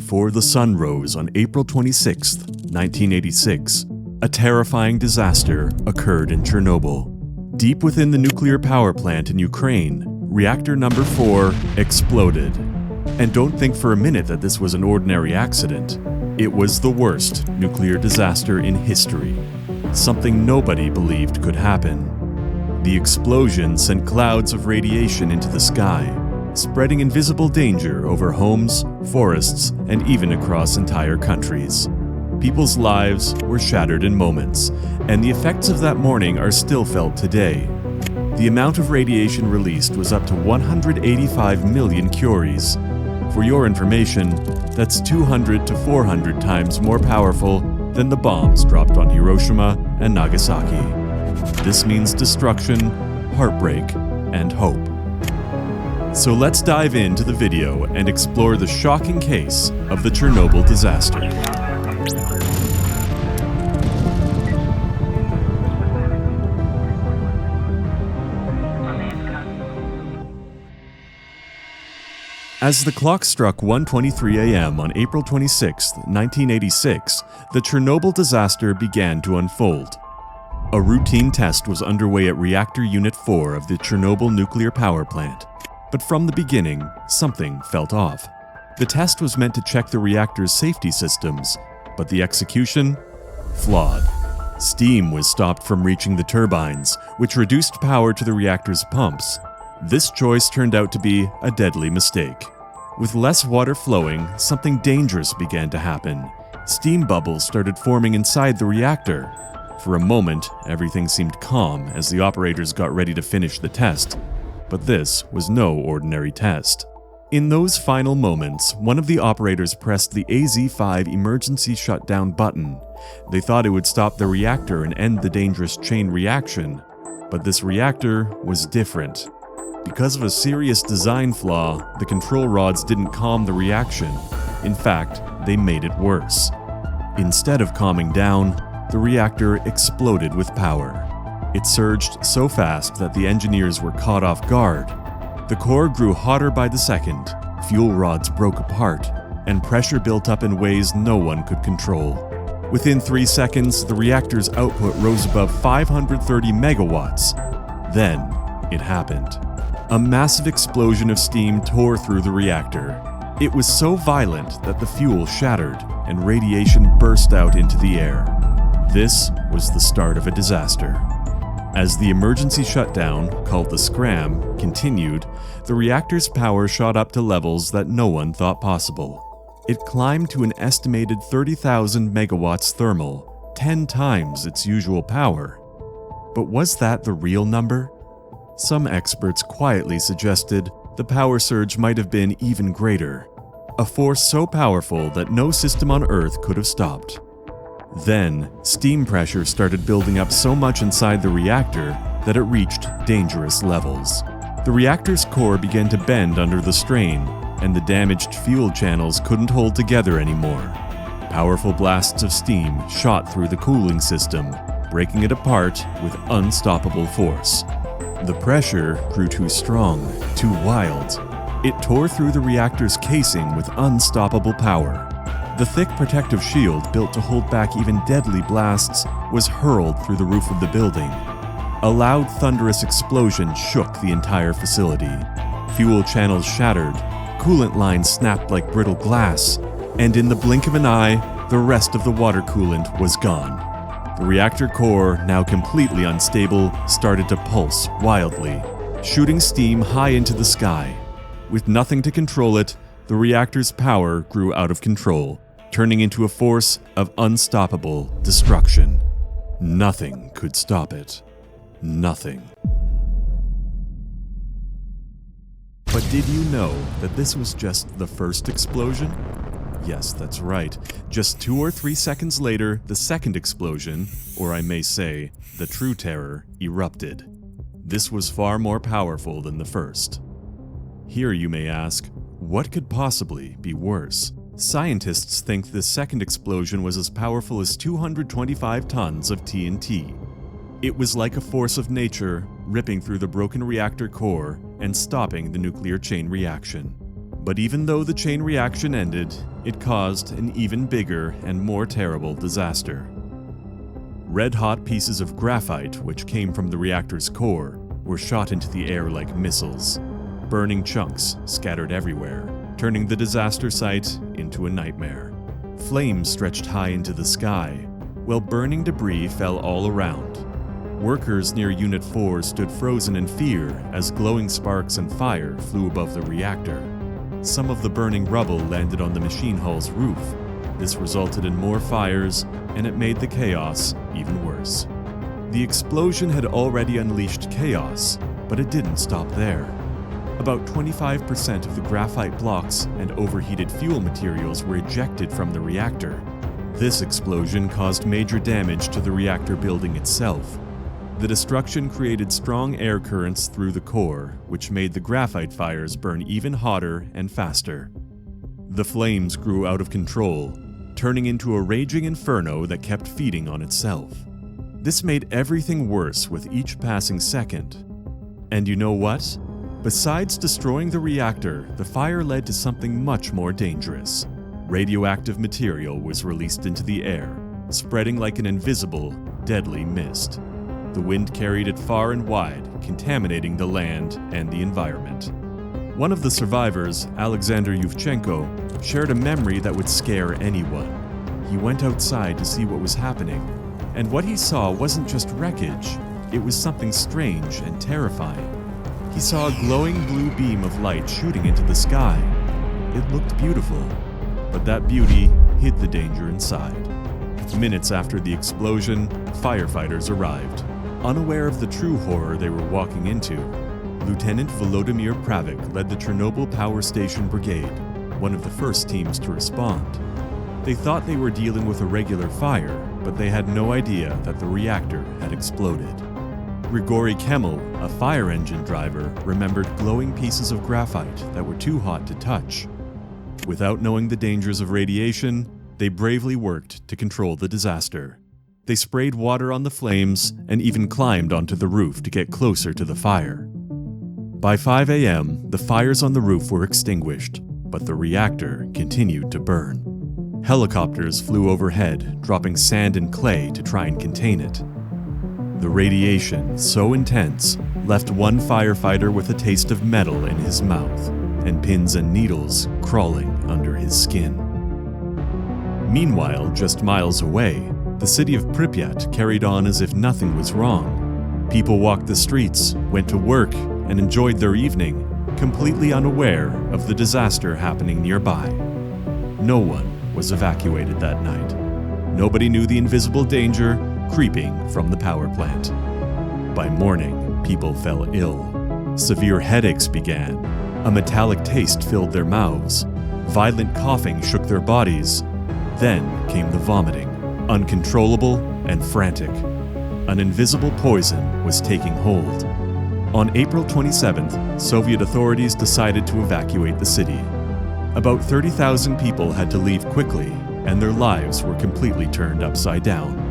before the sun rose on April 26, 1986, a terrifying disaster occurred in Chernobyl. Deep within the nuclear power plant in Ukraine, Reactor No. 4 exploded. And don't think for a minute that this was an ordinary accident. It was the worst nuclear disaster in history. Something nobody believed could happen. The explosion sent clouds of radiation into the sky, spreading invisible danger over homes, forests, and even across entire countries. People's lives were shattered in moments, and the effects of that morning are still felt today. The amount of radiation released was up to 185 million curies. For your information, that's 200 to 400 times more powerful than the bombs dropped on Hiroshima and Nagasaki. This means destruction, heartbreak, and hope. So let's dive into the video and explore the shocking case of the Chernobyl disaster. As the clock struck 1:23 a.m. on April 26, 1986, the Chernobyl disaster began to unfold. A routine test was underway at Reactor Unit 4 of the Chernobyl Nuclear Power Plant. But from the beginning, something felt off. The test was meant to check the reactor's safety systems, but the execution? Flawed. Steam was stopped from reaching the turbines, which reduced power to the reactor's pumps. This choice turned out to be a deadly mistake. With less water flowing, something dangerous began to happen. Steam bubbles started forming inside the reactor. For a moment, everything seemed calm as the operators got ready to finish the test. But this was no ordinary test. In those final moments, one of the operators pressed the AZ-5 emergency shutdown button. They thought it would stop the reactor and end the dangerous chain reaction. But this reactor was different. Because of a serious design flaw, the control rods didn't calm the reaction. In fact, they made it worse. Instead of calming down, the reactor exploded with power. It surged so fast that the engineers were caught off guard. The core grew hotter by the second, fuel rods broke apart, and pressure built up in ways no one could control. Within 3 seconds, the reactor's output rose above 530 megawatts. Then, it happened. A massive explosion of steam tore through the reactor. It was so violent that the fuel shattered and radiation burst out into the air. This was the start of a disaster. As the emergency shutdown, called the scram, continued, the reactor's power shot up to levels that no one thought possible. It climbed to an estimated 30,000 megawatts thermal, 10 times its usual power. But was that the real number? Some experts quietly suggested the power surge might have been even greater, a force so powerful that no system on Earth could have stopped. Then, steam pressure started building up so much inside the reactor that it reached dangerous levels. The reactor's core began to bend under the strain, and the damaged fuel channels couldn't hold together anymore. Powerful blasts of steam shot through the cooling system, breaking it apart with unstoppable force. The pressure grew too strong, too wild. It tore through the reactor's casing with unstoppable power. The thick protective shield built to hold back even deadly blasts was hurled through the roof of the building. A loud, thunderous explosion shook the entire facility. Fuel channels shattered, coolant lines snapped like brittle glass, and in the blink of an eye, the rest of the water coolant was gone. The reactor core, now completely unstable, started to pulse wildly, shooting steam high into the sky. With nothing to control it, the reactor's power grew out of control, turning into a force of unstoppable destruction. Nothing could stop it. Nothing. But did you know that this was just the first explosion? Yes, that's right. Just 2 or 3 seconds later, the second explosion, or I may say, the true terror, erupted. This was far more powerful than the first. Here you may ask, what could possibly be worse? Scientists think the second explosion was as powerful as 225 tons of TNT. It was like a force of nature, ripping through the broken reactor core and stopping the nuclear chain reaction. But even though the chain reaction ended, it caused an even bigger and more terrible disaster. Red-hot pieces of graphite, which came from the reactor's core, were shot into the air like missiles. Burning chunks scattered everywhere, turning the disaster site into a nightmare. Flames stretched high into the sky, while burning debris fell all around. Workers near Unit 4 stood frozen in fear as glowing sparks and fire flew above the reactor. Some of the burning rubble landed on the machine hall's roof. This resulted in more fires, and it made the chaos even worse. The explosion had already unleashed chaos, but it didn't stop there. About 25% of the graphite blocks and overheated fuel materials were ejected from the reactor. This explosion caused major damage to the reactor building itself. The destruction created strong air currents through the core, which made the graphite fires burn even hotter and faster. The flames grew out of control, turning into a raging inferno that kept feeding on itself. This made everything worse with each passing second. And you know what? Besides destroying the reactor, the fire led to something much more dangerous. Radioactive material was released into the air, spreading like an invisible, deadly mist. The wind carried it far and wide, contaminating the land and the environment. One of the survivors, Alexander Yuvchenko, shared a memory that would scare anyone. He went outside to see what was happening, and what he saw wasn't just wreckage, it was something strange and terrifying. He saw a glowing blue beam of light shooting into the sky. It looked beautiful, but that beauty hid the danger inside. Minutes after the explosion, firefighters arrived. Unaware of the true horror they were walking into, Lieutenant Volodymyr Pravik led the Chernobyl Power Station Brigade, one of the first teams to respond. They thought they were dealing with a regular fire, but they had no idea that the reactor had exploded. Grigory Kemel, a fire engine driver, remembered glowing pieces of graphite that were too hot to touch. Without knowing the dangers of radiation, they bravely worked to control the disaster. They sprayed water on the flames and even climbed onto the roof to get closer to the fire. By 5 a.m., the fires on the roof were extinguished, but the reactor continued to burn. Helicopters flew overhead, dropping sand and clay to try and contain it. The radiation, so intense, left one firefighter with a taste of metal in his mouth and pins and needles crawling under his skin. Meanwhile, just miles away, the city of Pripyat carried on as if nothing was wrong. People walked the streets, went to work, and enjoyed their evening, completely unaware of the disaster happening nearby. No one was evacuated that night. Nobody knew the invisible danger creeping from the power plant. By morning, people fell ill. Severe headaches began. A metallic taste filled their mouths. Violent coughing shook their bodies. Then came the vomiting, uncontrollable and frantic. An invisible poison was taking hold. On April 27th, Soviet authorities decided to evacuate the city. About 30,000 people had to leave quickly, and their lives were completely turned upside down.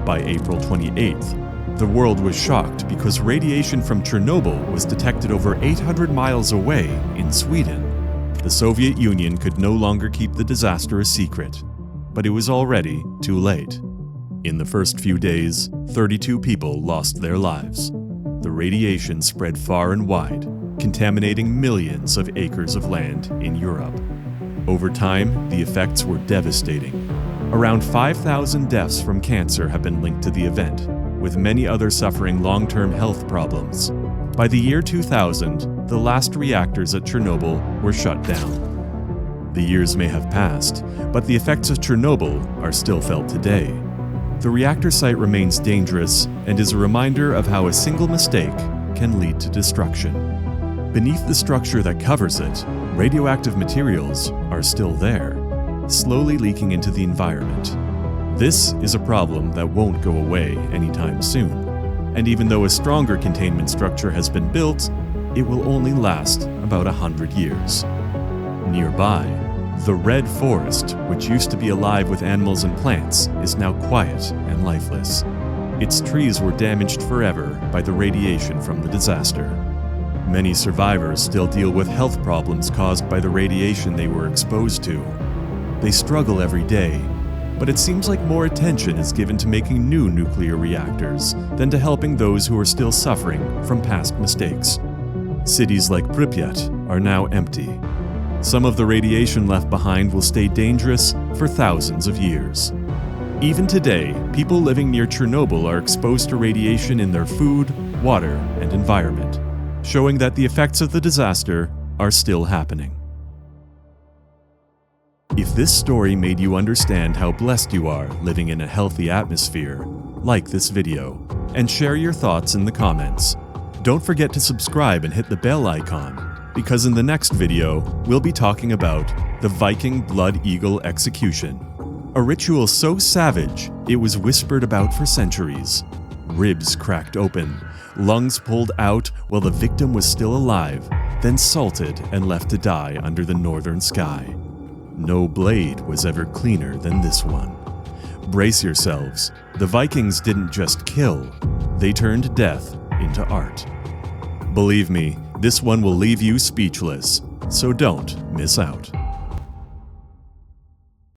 By April 28th, the world was shocked because radiation from Chernobyl was detected over 800 miles away in Sweden. The Soviet Union could no longer keep the disaster a secret, but it was already too late. In the first few days, 32 people lost their lives. The radiation spread far and wide, contaminating millions of acres of land in Europe. Over time, the effects were devastating. Around 5,000 deaths from cancer have been linked to the event, with many others suffering long-term health problems. By the year 2000, the last reactors at Chernobyl were shut down. The years may have passed, but the effects of Chernobyl are still felt today. The reactor site remains dangerous and is a reminder of how a single mistake can lead to destruction. Beneath the structure that covers it, radioactive materials are still there, slowly leaking into the environment. This is a problem that won't go away anytime soon, and even though a stronger containment structure has been built, it will only last about 100 years. Nearby, the Red Forest, which used to be alive with animals and plants, is now quiet and lifeless. Its trees were damaged forever by the radiation from the disaster. Many survivors still deal with health problems caused by the radiation they were exposed to. They struggle every day, but it seems like more attention is given to making new nuclear reactors than to helping those who are still suffering from past mistakes. Cities like Pripyat are now empty. Some of the radiation left behind will stay dangerous for thousands of years. Even today, people living near Chernobyl are exposed to radiation in their food, water, and environment, showing that the effects of the disaster are still happening. If this story made you understand how blessed you are living in a healthy atmosphere, like this video, and share your thoughts in the comments. Don't forget to subscribe and hit the bell icon, because in the next video, we'll be talking about the Viking Blood Eagle Execution. A ritual so savage, it was whispered about for centuries. Ribs cracked open, lungs pulled out while the victim was still alive, then salted and left to die under the northern sky. No blade was ever cleaner than this one. Brace yourselves, the Vikings didn't just kill, they turned death into art. Believe me, this one will leave you speechless, so don't miss out.